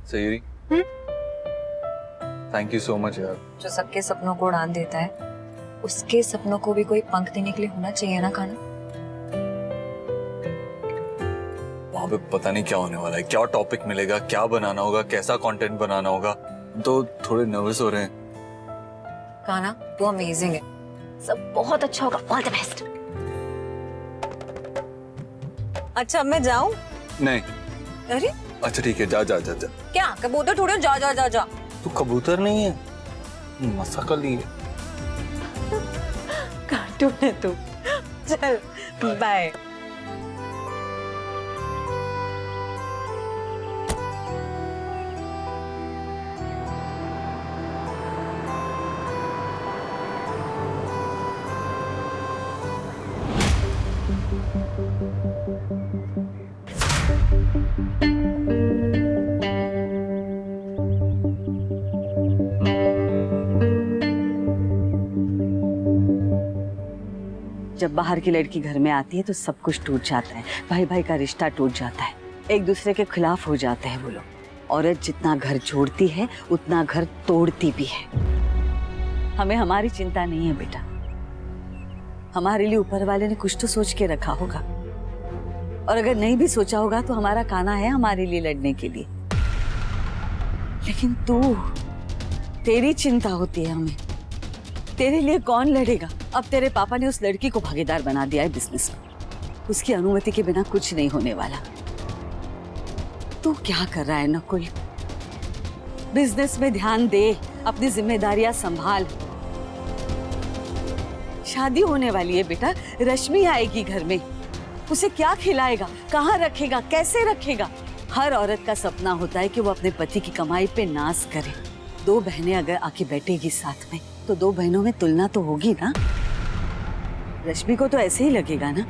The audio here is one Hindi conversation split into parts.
सही, थैंक यू सो मच यार। जो सबके सपनों को उड़ान देता है, उसके सपनों को भी कोई पंख देने के लिए होना चाहिए ना काना। वहां पे पता नहीं क्या होने वाला है, क्या टॉपिक मिलेगा, क्या बनाना होगा, कैसा कंटेंट बनाना होगा, तो थोड़े नर्वस हो रहे हैं। काना तू अमेजिंग है, सब बहुत अच्छा होगा, ऑल द बेस्ट। अच्छा अब मैं जाऊं? नहीं। अरे अच्छा ठीक है, जा जा जा जा। क्या कबूतर थोड़े हो, जा जा जा जा। तू कबूतर नहीं है, मसाकली है। कार्टून है तू। चल बाय। जब बाहर की लड़की घर में आती है तो सब कुछ टूट जाता है, भाई भाई का रिश्ता टूट जाता है, एक दूसरे के खिलाफ हो जाते हैं वो लोग। औरत जितना घर जोड़ती है उतना घर तोड़ती भी है। हमें हमारी चिंता नहीं है बेटा, हमारे लिए ऊपर वाले ने कुछ तो सोच के रखा होगा, और अगर नहीं भी सोचा होगा तो हमारा काना है हमारे लिए लड़ने के लिए। लेकिन तेरी चिंता होती है हमें, तेरे लिए कौन लड़ेगा? अब तेरे पापा ने उस लड़की को भागीदार बना दिया है बिजनेस में, उसकी अनुमति के बिना कुछ नहीं होने वाला। तू क्या कर रहा है नकुल? बिजनेस में ध्यान दे, अपनी जिम्मेदारियां संभाल। शादी होने वाली है बेटा, रश्मि आएगी घर में, उसे क्या खिलाएगा, कहाँ रखेगा, कैसे रखेगा? हर औरत का सपना होता है कि वो अपने पति की कमाई पे नाज करे। दो बहनें अगर आके बैठेगी साथ में तो दो बहनों में तुलना तो होगी ना। रश्मि को तो ऐसे ही लगेगा ना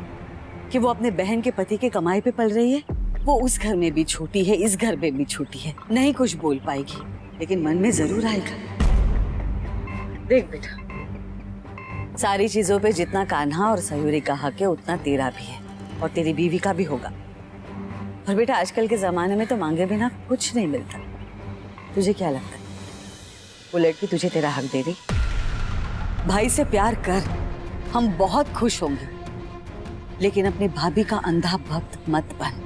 कि वो अपने बहन के पति के कमाई पे पल रही है, वो उस घर में भी छोटी है, इस घर में भी छोटी है, नहीं कुछ बोल पाएगी, लेकिन मन में जरूर आएगा। देख बेटा, सारी चीजों पे जितना कान्हा और सयूरी का हक है उतना तेरा भी है, और तेरी बीवी का भी होगा। और बेटा आजकल के जमाने में तो मांगे बिना कुछ नहीं मिलता। तुझे क्या लगता है वो लड़की तुझे तेरा हक दे रही? भाई से प्यार कर, हम बहुत खुश होंगे, लेकिन अपनी भाभी का अंधा भक्त मत बन।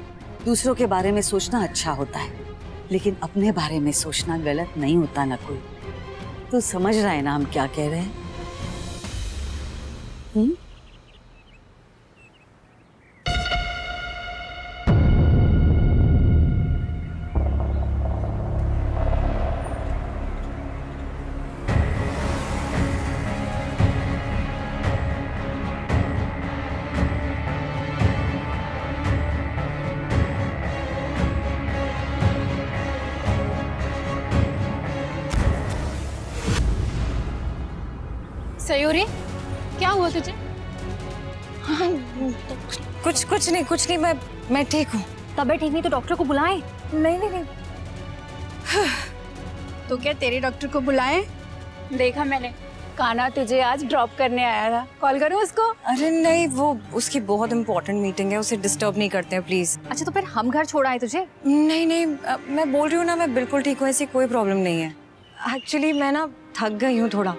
दूसरों के बारे में सोचना अच्छा होता है, लेकिन अपने बारे में सोचना गलत नहीं होता नकुल। तू समझ रहा है ना हम क्या कह रहे हैं? सयूरी, क्या हुआ तुझे? हाँ, कुछ नहीं, मैं ठीक हूँ। तबीयत ठीक नहीं तो डॉक्टर को बुलाएं। नहीं। तो क्या तेरे डॉक्टर को बुलाएं? देखा मैंने, कान्हा तुझे आज ड्रॉप करने आया था, कॉल करूं उसको? अरे नहीं, वो उसकी बहुत इंपॉर्टेंट मीटिंग है, उसे डिस्टर्ब नहीं करते हैं प्लीज। अच्छा तो फिर हम घर छोड़ आए तुझे? नहीं, मैं बोल रही हूँ ना, मैं बिल्कुल ठीक हूँ, ऐसी कोई प्रॉब्लम नहीं है। एक्चुअली मैं ना थक गई हूँ थोड़ा,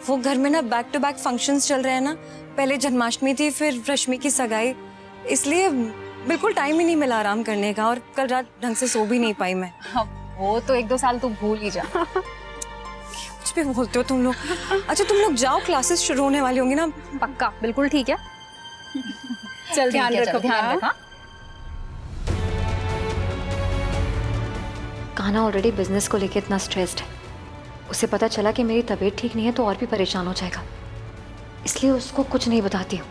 वो घर में ना बैक टू बैक फंक्शंस चल रहे हैं ना, पहले जन्माष्टमी थी, फिर रश्मि की सगाई, इसलिए बिल्कुल टाइम ही नहीं मिला आराम करने का, और कल रात ढंग से सो भी नहीं पाई मैं। वो तो 1-2 साल तू भूल ही जा। कुछ भी बोलते हो तुम लोग। अच्छा तुम लोग जाओ, क्लासेस शुरू होने वाली होंगी ना? पक्का, बिल्कुल ठीक है। चल ध्यान रखो, ध्यान रखो। कान्हा ऑलरेडी बिजनेस को लेके इतना स्ट्रेस्ड है, उसे पता चला कि मेरी तबीयत ठीक नहीं है तो और भी परेशान हो जाएगा, इसलिए उसको कुछ नहीं बताती हूँ।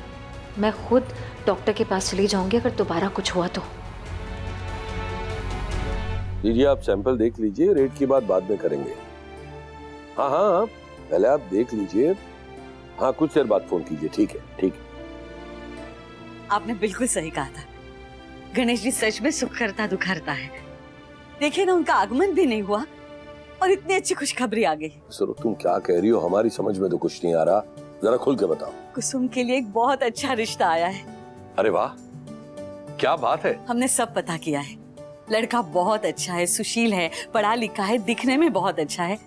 मैं खुद डॉक्टर के पास चली जाऊंगी अगर दोबारा कुछ हुआ तो। लीजिए, आप सैंपल देख लीजिए, रेट की बात बाद में करेंगे। हाँ, पहले आप देख लीजिए। हाँ, कुछ देर बाद फोन कीजिए। ठीक है। आपने बिल्कुल सही कहा था, गणेश जी सच में सुख करता दुखरता है। देखिए ना, उनका आगमन भी नहीं हुआ और इतनी अच्छी खुशखबरी आ गई। सर तुम क्या कह रही हो, हमारी समझ में तो कुछ नहीं आ रहा, जरा खुल के बताओ। कुसुम के लिए एक बहुत अच्छा रिश्ता आया है। अरे वाह, क्या बात है। हमने सब पता किया है, लड़का बहुत अच्छा है, सुशील है, पढ़ा लिखा है, दिखने में बहुत अच्छा है।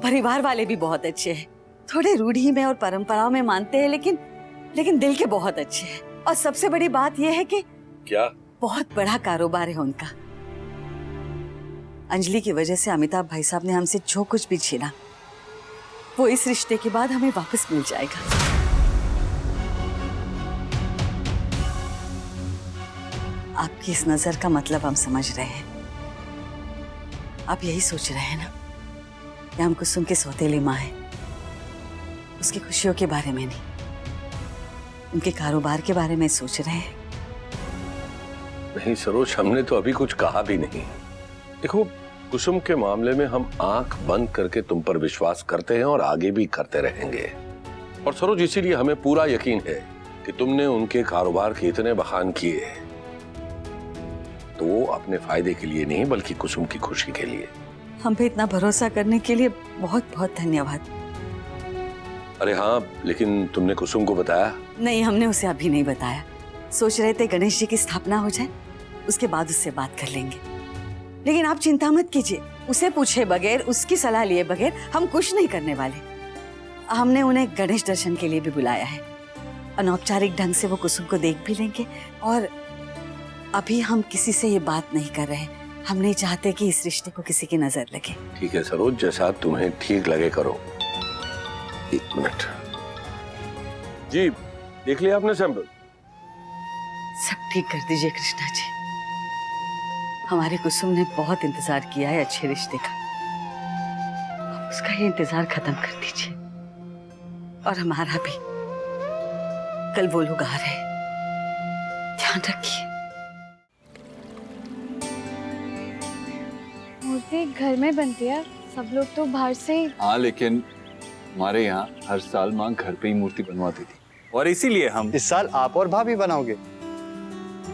परिवार वाले भी बहुत अच्छे हैं। थोड़े रूढ़ी में और परंपराओं में मानते हैं, लेकिन दिल के बहुत अच्छे हैं। और सबसे बड़ी बात यह है कि क्या? बहुत बड़ा कारोबार है उनका। अंजलि की वजह से अमिताभ भाई साहब ने हमसे जो कुछ भी छीना, वो इस रिश्ते के बाद हमें वापस मिल जाएगा। आपकी इस नजर का मतलब हम समझ रहे हैं। आप यही सोच रहे हैं ना कि हम कुसुम के सौतेली माँ हैं, उसकी खुशियों के बारे में नहीं, उनके कारोबार के बारे में सोच रहे हैं। नहीं सरोज, हमने तो अभी कुछ कहा भी नहीं। देखो, कुसुम के मामले में हम आंख बंद करके तुम पर विश्वास करते हैं और आगे भी करते रहेंगे। और सरोज, इसीलिए हमें पूरा यकीन है कि तुमने उनके कारोबार के इतने बखान किए तो वो अपने फायदे के लिए नहीं बल्कि कुसुम की खुशी के लिए। हम पे इतना भरोसा करने के लिए बहुत बहुत धन्यवाद। अरे हाँ, लेकिन तुमने कुसुम को बताया? नहीं, हमने उसे अभी नहीं बताया। सोच रहे थे गणेश जी की स्थापना हो जाए, उसके बाद उससे बात कर लेंगे। लेकिन आप चिंता मत कीजिए, उसे पूछे बगैर, उसकी सलाह लिए बगैर हम कुछ नहीं करने वाले। हमने उन्हें गणेश दर्शन के लिए भी बुलाया है। अनौपचारिक ढंग से वो कुसुम को देख भी लेंगे। और अभी हम किसी से ये बात नहीं कर रहे। हम नहीं चाहते कि इस रिश्ते को किसी की नजर लगे। ठीक है सरोज, जैसा तुम्हें ठीक लगे करो। एक मिनट जी, देख लिया आपने सैंपल? सब ठीक कर दीजिए कृष्णा जी। हमारे कुसुम ने बहुत इंतजार किया है अच्छे रिश्ते का। अब उसका ये इंतजार खत्म कर दीजिए। और हमारा भी। कल वो लोग आ रहे, ध्यान रखिए। मूर्ति घर में बनती है, सब लोग तो बाहर से ही। हाँ, लेकिन हमारे यहाँ हर साल माँ घर पे ही मूर्ति बनवाती थी, और इसीलिए हम इस साल आप और भाभी बनाओगे?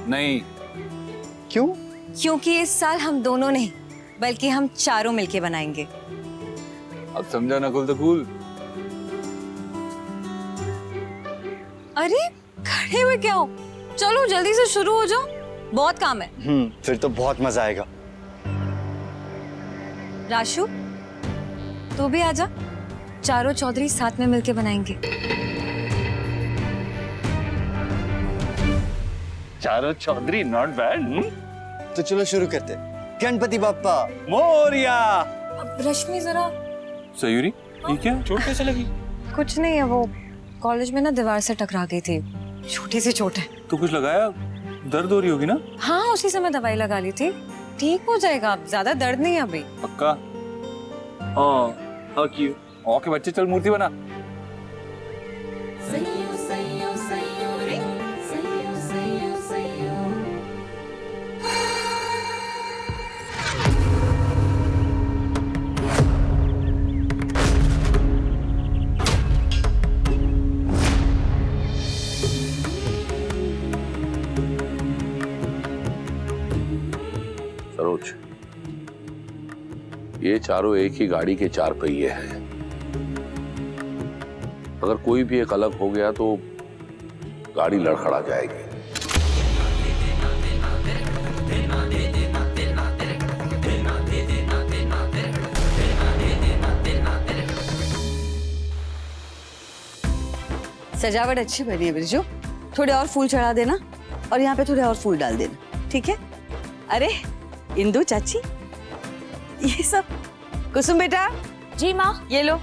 नहीं। क्यों? क्योंकि इस साल हम दोनों नहीं बल्कि हम चारों मिलके बनाएंगे। अब समझा नकुल तो कूल। अरे खड़े हुए क्या हो, चलो जल्दी से शुरू हो जाओ, बहुत काम है। फिर तो बहुत मजा आएगा। राशु, तू भी आजा, चारों चौधरी साथ में मिलके बनाएंगे। चारों चौधरी, नॉट बैड। तो चलो शुरू करते। गणपति बाप्पा मोरिया। रश्मि जरा। सयूरी, ये क्या, चोट कैसे लगी? कुछ नहीं है, वो कॉलेज में ना दीवार से टकरा गई थी, छोटी सी चोट है। तो कुछ लगाया? दर्द हो रही होगी ना? हाँ, उसी समय दवाई लगा ली थी, ठीक हो जाएगा, ज्यादा दर्द नहीं है अभी। पक्का? हाँ क्यों? ओके बच्चे, चल मूर्ति बना। सरोज, ये चारों एक ही गाड़ी के चार पहिए हैं। अगर कोई भी एक अलग हो गया तो गाड़ी लड़खड़ा जाएगी। सजावट अच्छी बनी है बिरजू, थोड़े और फूल चढ़ा देना और यहाँ पे थोड़े और फूल डाल देना, ठीक है? अरे इंदु चाची, ये सब कुसुम बेटा। जी माँ। ये लो,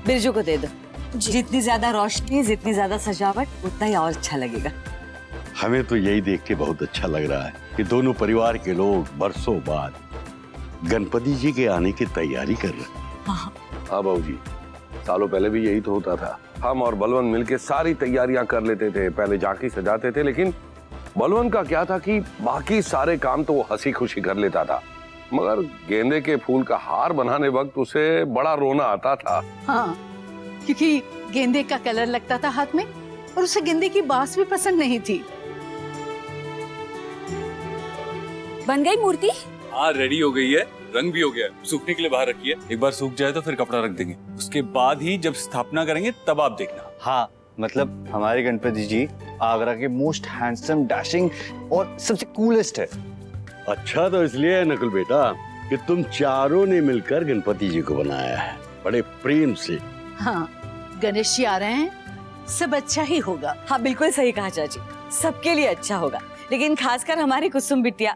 बिरजू को दे दो। जितनी ज्यादा रोशनी, जितनी ज्यादा सजावट, उतना ही और अच्छा लगेगा। हमें तो यही देख के बहुत अच्छा लग रहा है कि दोनों परिवार के लोग बरसों बाद गणपति जी के आने की तैयारी कर रहे हैं। हाँ बाबूजी, सालों पहले भी यही तो होता था। हम और बलवंत मिलके सारी तैयारियां कर लेते थे, पहले झांकी सजाते थे, लेकिन बलवंत का क्या था कि बाकी सारे काम तो वो हंसी खुशी कर लेता था, मगर गेंदे के फूल का हार बनाने वक्त उसे बड़ा रोना आता था। हाँ, क्योंकि गेंदे का कलर लगता था हाथ में और उसे गेंदे की बास भी पसंद नहीं थी। बन गई मूर्ति? हाँ, रेडी हो गई है, रंग भी हो गया है, सूखने के लिए बाहर रखी है। एक बार सूख जाए तो फिर कपड़ा रख देंगे, उसके बाद ही जब स्थापना करेंगे तब आप देखना। हाँ, मतलब हमारे गणपति जी आगरा के मोस्ट हैंडसम, डैशिंग और सबसे कूलेस्ट है। अच्छा तो इसलिए है नकुल बेटा कि तुम चारों ने मिलकर गणपति जी को बनाया है बड़े प्रेम से। हाँ, गणेश जी आ रहे हैं, सब अच्छा ही होगा। हाँ बिल्कुल सही कहा चाची, सबके लिए अच्छा होगा, लेकिन खासकर हमारी कुसुम बिटिया।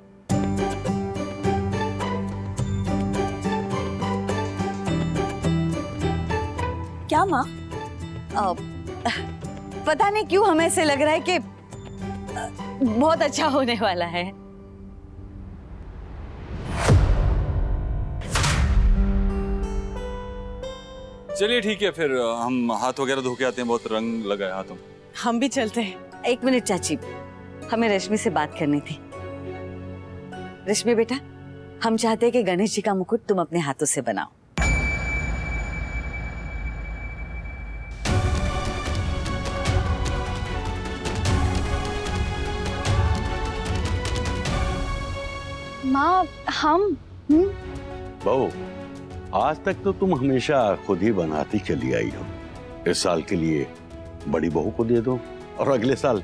क्या माँ? पता नहीं क्यों हमें ऐसे लग रहा है कि बहुत अच्छा होने वाला है। चलिए ठीक है, फिर हम हाथ वगैरह धो के आते हैं, बहुत रंग लगा है हाथों में। हम भी चलते हैं। एक मिनट चाची, हमें रश्मि से बात करनी थी। रश्मि बेटा, हम चाहते हैं कि गणेश जी का मुकुट तुम अपने हाथों से बनाओ। माँ हम बहू, आज तक तो तुम हमेशा खुद ही बनाती चली आई हो। इस साल के लिए बड़ी बहू को दे दो और अगले साल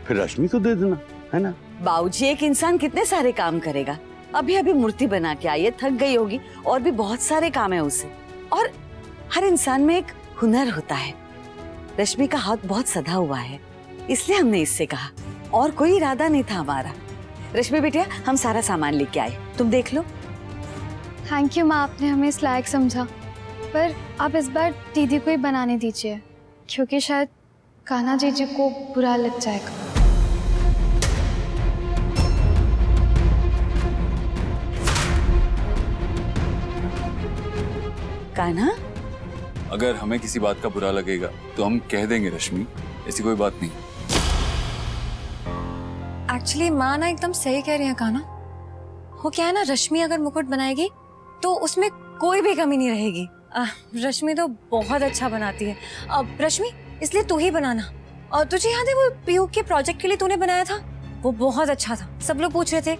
फिर रश्मि को दे देना, है ना? बाबूजी, एक इंसान कितने सारे काम करेगा? अभी अभी मूर्ति बना के आई है, थक गई होगी, और भी बहुत सारे काम है उसे। और हर इंसान में एक हुनर होता है। रश्मि का हाथ बहुत सधा हुआ है, इसलिए हमने इससे कहा, और कोई इरादा नहीं था हमारा। रश्मि बेटिया, हम सारा सामान लेके आए, तुम देख लो। थैंक यू माँ, आपने हमें इस लायक समझा। पर आप इस बार दीदी को ही बनाने दीजिए, क्योंकि शायद कान्हा जी को बुरा लग जाएगा। कान्हा, अगर हमें किसी बात का बुरा लगेगा तो हम कह देंगे रश्मि, ऐसी कोई बात नहीं। एक्चुअली माँ ना एकदम सही कह रही है कान्हा। वो क्या है ना, रश्मि अगर मुकुट बनाएगी तो उसमें कोई भी कमी नहीं रहेगी। रश्मि तो बहुत अच्छा बनाती है। अब रश्मि, इसलिए तू ही बनाना। और तुझे याद है वो पीयू के प्रोजेक्ट के लिए तूने बनाया था, वो बहुत अच्छा था। सब लोग पूछ रहे थे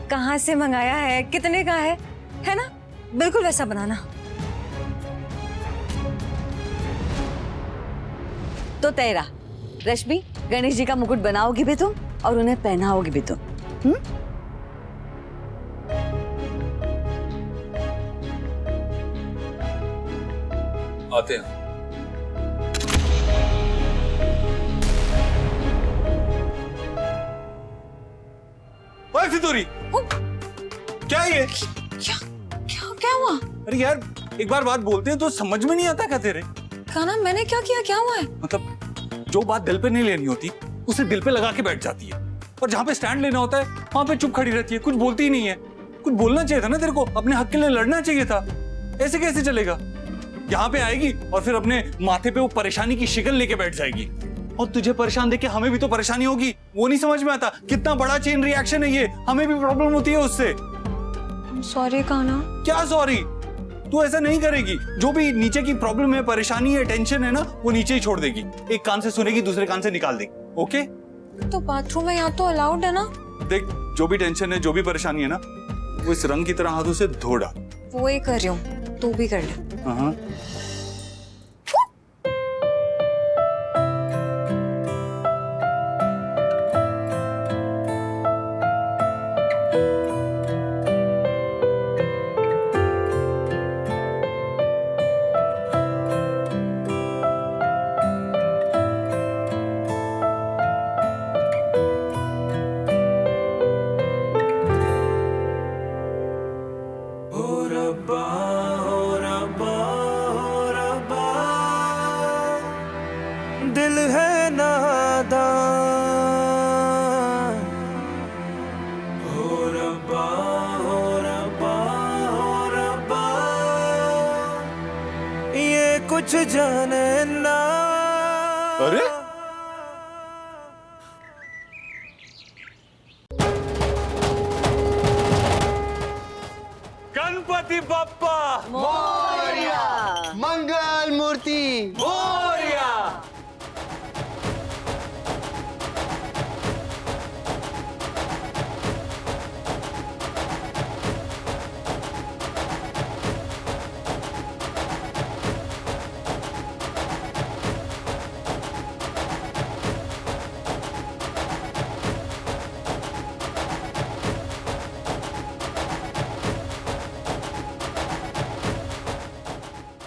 कहाँ से मंगाया है, कितने का है ना? बिल्कुल वैसा बनाना। तो तेरा रश्मि, गणेश जी का मुकुट बनाओगी भी तुम और उन्हें पहनाओगी भी तुम। आते हैं। ओए फितूरी, क्या ये? क्या हुआ? अरे यार, एक बार बात बोलते हैं तो समझ में नहीं आता क्या तेरे? कान्हा, मैंने क्या किया? क्या हुआ है? मतलब जो बात दिल पे नहीं लेनी होती उसे दिल पे लगा के बैठ जाती है, और जहाँ पे स्टैंड लेना होता है वहां पे चुप खड़ी रहती है, कुछ बोलती ही नहीं है। कुछ बोलना चाहिए था ना तेरे को, अपने हक के लिए लड़ना चाहिए था। ऐसे कैसे चलेगा? यहाँ पे आएगी और फिर अपने माथे पे वो परेशानी की शिकल लेके बैठ जाएगी, और तुझे परेशान देख के हमें भी तो परेशानी होगी। वो नहीं समझ में आता कितना बड़ा चेन रिएक्शन है ये, हमें भी प्रॉब्लम होती है उससे। सॉरी कान्हा। क्या सॉरी? तू ऐसा नहीं करेगी। जो भी नीचे की प्रॉब्लम है, परेशानी है, टेंशन है ना, वो नीचे ही छोड़ देगी। एक कान से सुनेगी, दूसरे कान से निकाल देगी। ओके? तो बाथरूम में यहाँ तो अलाउड है ना? देख, जो भी टेंशन है, जो भी परेशानी है ना, वो इस रंग की तरह हाथों से धो डाल। वो ही कर रही हूँ, तू भी कर ले। हाँ। दिल है नादान, हो रब्बा हो रब्बा हो रब्बा, ये कुछ जाने ना। अरे गणपति बप्पा मोरिया। मंगल मूर्ति मोरिया।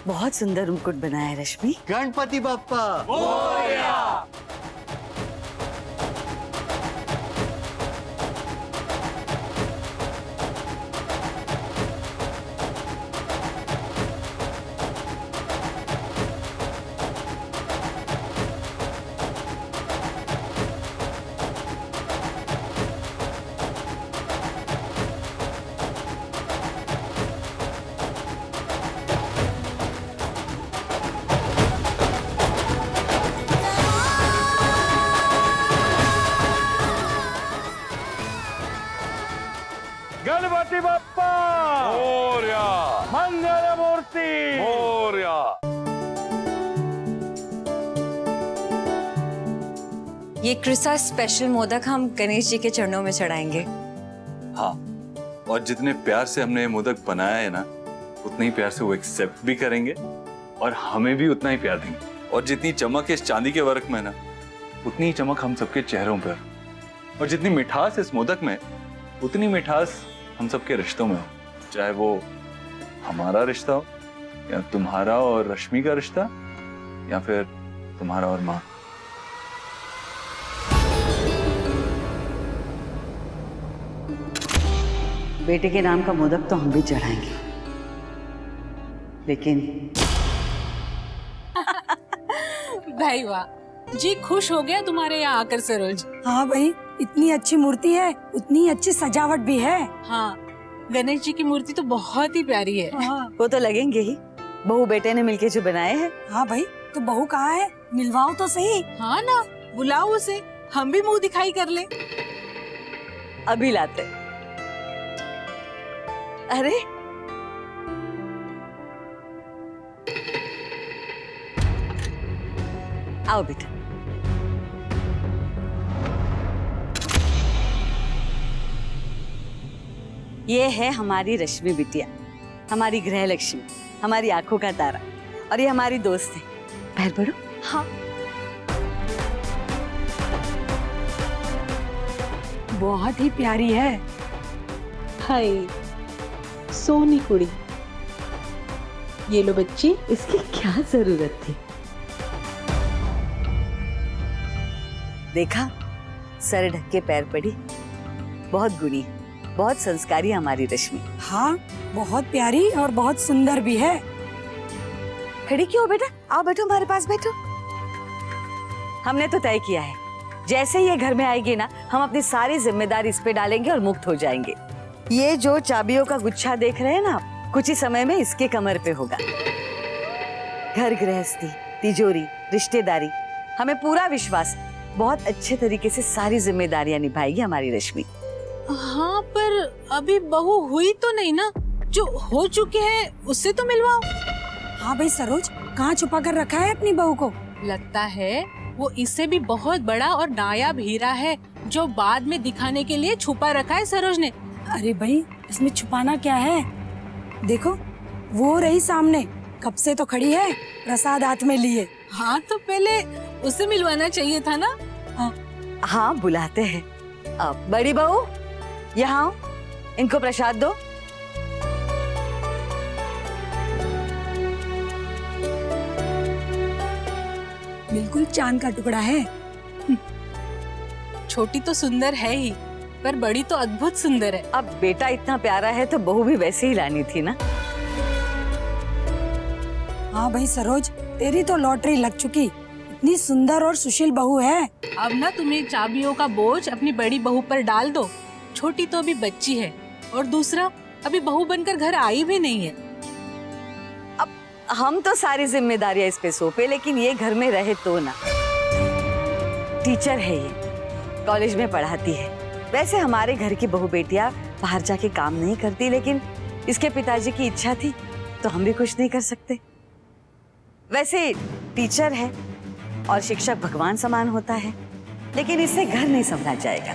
बहुत सुंदर मुकुट बनाया है रश्मि। गणपति बप्पा। गणपति बप्पा मोरया, मंगल मूर्ति मोरया। ये क्रिसा स्पेशल मोदक हम गणेश जी के चरणों में चढ़ाएंगे। हाँ, और जितने प्यार से हमने ये मोदक बनाया है ना, उतने ही प्यार से वो एक्सेप्ट भी करेंगे और हमें भी उतना ही प्यार देंगे। और जितनी चमक इस चांदी के वर्क में ना, उतनी ही चमक हम सबके चेहरों पर। और जितनी मिठास इस मोदक में, उतनी मिठास हम सबके रिश्तों में हो। चाहे वो हमारा रिश्ता हो, या तुम्हारा और रश्मि का रिश्ता, या फिर तुम्हारा और माँ। बेटे के नाम का मोदक तो हम भी चढ़ाएंगे, लेकिन भाई वाह, जी खुश हो गया तुम्हारे यहाँ आकर सरोज। हाँ भाई, इतनी अच्छी मूर्ति है, उतनी अच्छी सजावट भी है। हाँ, गणेश जी की मूर्ति तो बहुत ही प्यारी है। हाँ, वो तो लगेंगे ही, बहू बेटे ने मिलके जो बनाए हैं। हाँ भाई, तो बहू कहाँ है? मिलवाओ तो सही। हाँ ना, बुलाओ उसे, हम भी मुंह दिखाई कर ले। अभी लाते। अरे आओ बेटा। ये है हमारी रश्मि बिटिया, हमारी गृह लक्ष्मी, हमारी आंखों का तारा, और ये हमारी दोस्त है। पैर पड़ो। हाँ, बहुत ही प्यारी है। हाय सोनी कुड़ी, ये लो बच्ची। इसकी क्या जरूरत थी? देखा, सर ढक के पैर पड़ी। बहुत गुणी, बहुत संस्कारी हमारी रश्मि। हाँ, बहुत प्यारी और बहुत सुंदर भी है। खड़ी क्यों हो बेटा? आओ बैठो, हमारे पास बैठो। हमने तो तय किया है, जैसे ही ये घर में आएगी ना, हम अपनी सारी जिम्मेदारी इस पे डालेंगे और मुक्त हो जाएंगे। ये जो चाबियों का गुच्छा देख रहे हैं ना, कुछ ही समय में इसके कमर पे होगा। घर गृहस्थी, तिजोरी, रिश्तेदारी, हमें पूरा विश्वास, बहुत अच्छे तरीके से सारी जिम्मेदारियां निभाएगी हमारी रश्मि। हाँ, पर अभी बहू हुई तो नहीं ना, जो हो चुके हैं उससे तो मिलवाओ। हाँ भाई सरोज, कहाँ छुपा कर रखा है अपनी बहू को? लगता है वो इससे भी बहुत बड़ा और नायाब हीरा है, जो बाद में दिखाने के लिए छुपा रखा है सरोज ने। अरे भाई, इसमें छुपाना क्या है? देखो, वो रही सामने, कब से तो खड़ी है, प्रसाद हाथ में लिए। हाँ, तो पहले उसे मिलवाना चाहिए था ना। हाँ, बुलाते हैं। अब बड़ी बहू, यहाँ आओ, इनको प्रसाद दो। बिल्कुल चांद का टुकड़ा है। छोटी तो सुंदर है ही, पर बड़ी तो अद्भुत सुंदर है। अब बेटा इतना प्यारा है तो बहू भी वैसे ही लानी थी ना। हाँ भाई सरोज, तेरी तो लॉटरी लग चुकी, इतनी सुंदर और सुशील बहू है। अब ना तुम्हें चाबियों का बोझ अपनी बड़ी बहू पर डाल दो। छोटी तो अभी बच्ची है, और दूसरा अभी बहू बनकर घर आई भी नहीं है। अब हम तो सारी जिम्मेदारियां इस पे सौंपे, लेकिन ये घर में रहे तो ना। टीचर है ये, कॉलेज में पढ़ाती है। वैसे हमारे घर की बहू बेटियां बाहर जाके काम नहीं करती, लेकिन इसके पिताजी की इच्छा थी तो हम भी कुछ नहीं कर सकते। वैसे टीचर है और शिक्षक भगवान समान होता है, लेकिन इससे घर नहीं संभला जाएगा।